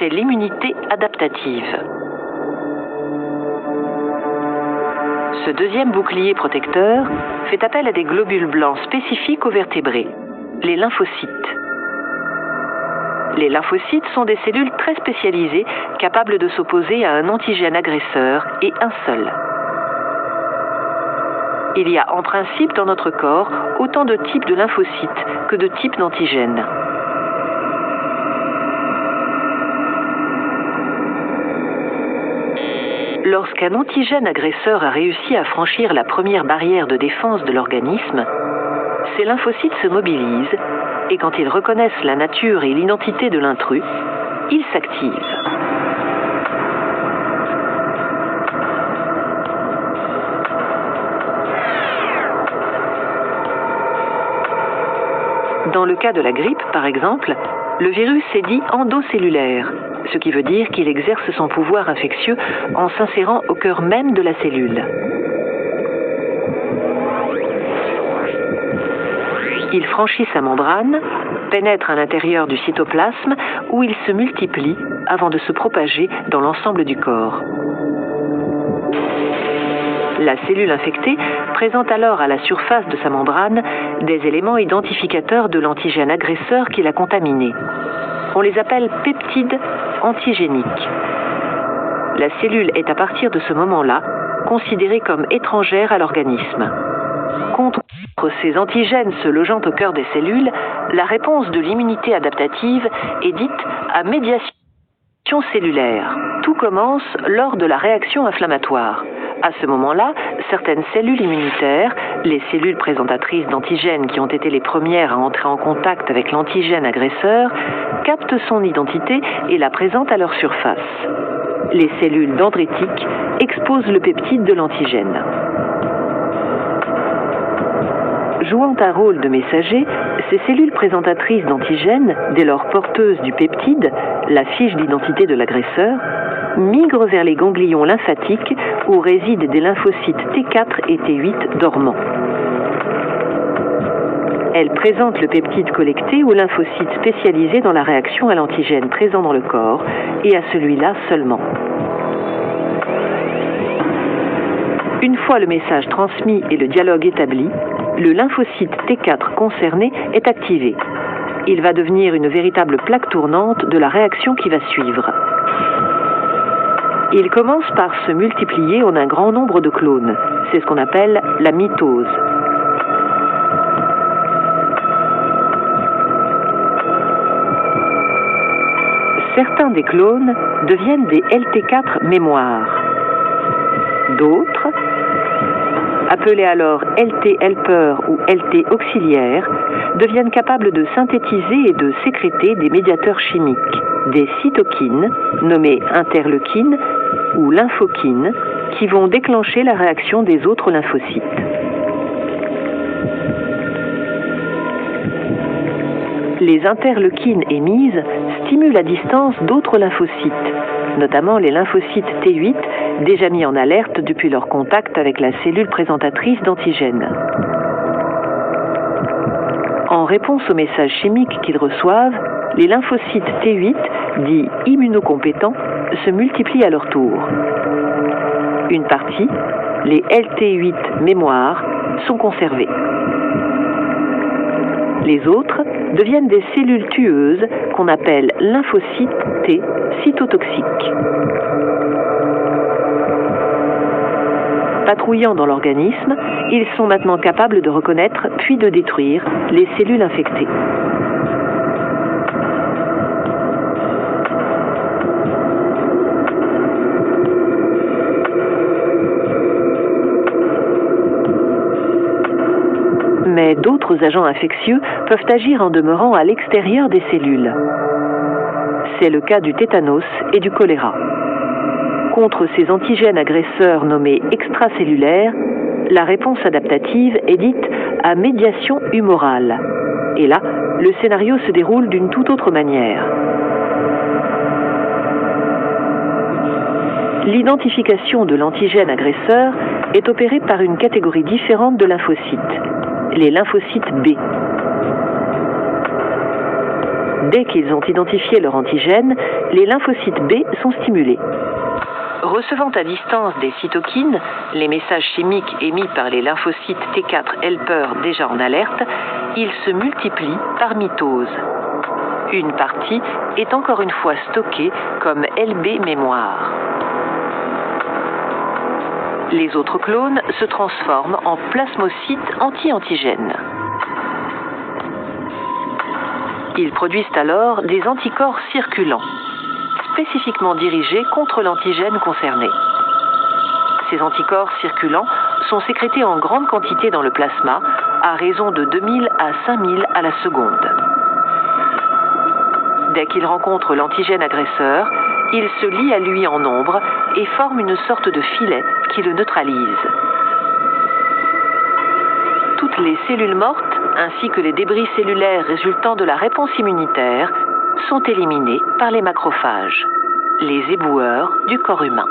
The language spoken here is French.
c'est l'immunité adaptative. Ce deuxième bouclier protecteur fait appel à des globules blancs spécifiques aux vertébrés, les lymphocytes. Les lymphocytes sont des cellules très spécialisées capables de s'opposer à un antigène agresseur et un seul. Il y a en principe dans notre corps autant de types de lymphocytes que de types d'antigènes. Lorsqu'un antigène agresseur a réussi à franchir la première barrière de défense de l'organisme, ces lymphocytes se mobilisent et quand ils reconnaissent la nature et l'identité de l'intrus, ils s'activent. Dans le cas de la grippe, par exemple, le virus est dit endocellulaire, ce qui veut dire qu'il exerce son pouvoir infectieux en s'insérant au cœur même de la cellule. Il franchit sa membrane, pénètre à l'intérieur du cytoplasme où il se multiplie avant de se propager dans l'ensemble du corps. La cellule infectée présente alors à la surface de sa membrane des éléments identificateurs de l'antigène agresseur qui l'a contaminé. On les appelle peptides antigéniques. La cellule est à partir de ce moment-là considérée comme étrangère à l'organisme. Contre ces antigènes se logeant au cœur des cellules, la réponse de l'immunité adaptative est dite à médiation cellulaire. Tout commence lors de la réaction inflammatoire. À ce moment-là, certaines cellules immunitaires, les cellules présentatrices d'antigènes qui ont été les premières à entrer en contact avec l'antigène agresseur, captent son identité et la présentent à leur surface. Les cellules dendritiques exposent le peptide de l'antigène. Jouant un rôle de messager, ces cellules présentatrices d'antigènes, dès lors porteuses du peptide, la fiche d'identité de l'agresseur, migrent vers les ganglions lymphatiques où résident des lymphocytes T4 et T8 dormants. Elles présentent le peptide collecté aux lymphocytes spécialisés dans la réaction à l'antigène présent dans le corps et à celui-là seulement. Une fois le message transmis et le dialogue établi, le lymphocyte T4 concerné est activé. Il va devenir une véritable plaque tournante de la réaction qui va suivre. Il commence par se multiplier en un grand nombre de clones. C'est ce qu'on appelle la mitose. Certains des clones deviennent des LT4 mémoires. D'autres, appelés alors LT helper ou LT auxiliaires, deviennent capables de synthétiser et de sécréter des médiateurs chimiques, des cytokines, nommées interleukines ou lymphokines, qui vont déclencher la réaction des autres lymphocytes. Les interleukines émises stimulent à distance d'autres lymphocytes, notamment les lymphocytes T8, déjà mis en alerte depuis leur contact avec la cellule présentatrice d'antigènes. En réponse aux messages chimiques qu'ils reçoivent, les lymphocytes T8, dits immunocompétents, se multiplient à leur tour. Une partie, les LT8 mémoires, sont conservées. Les autres deviennent des cellules tueuses qu'on appelle lymphocytes T cytotoxiques. Patrouillant dans l'organisme, ils sont maintenant capables de reconnaître puis de détruire les cellules infectées. Mais d'autres agents infectieux peuvent agir en demeurant à l'extérieur des cellules. C'est le cas du tétanos et du choléra. Contre ces antigènes agresseurs nommés extracellulaires, la réponse adaptative est dite à médiation humorale. Et là, le scénario se déroule d'une toute autre manière. L'identification de l'antigène agresseur est opérée par une catégorie différente de lymphocytes, les lymphocytes B. Dès qu'ils ont identifié leur antigène, les lymphocytes B sont stimulés. Recevant à distance des cytokines, les messages chimiques émis par les lymphocytes T4 helper déjà en alerte, ils se multiplient par mitose. Une partie est encore une fois stockée comme LB mémoire. Les autres clones se transforment en plasmocytes anti-antigènes. Ils produisent alors des anticorps circulants, spécifiquement dirigés contre l'antigène concerné. Ces anticorps circulants sont sécrétés en grande quantité dans le plasma, à raison de 2000 à 5000 à la seconde. Dès qu'ils rencontrent l'antigène agresseur, ils se lient à lui en nombre et forment une sorte de filet qui le neutralise. Toutes les cellules mortes, ainsi que les débris cellulaires résultant de la réponse immunitaire, sont éliminés par les macrophages, les éboueurs du corps humain.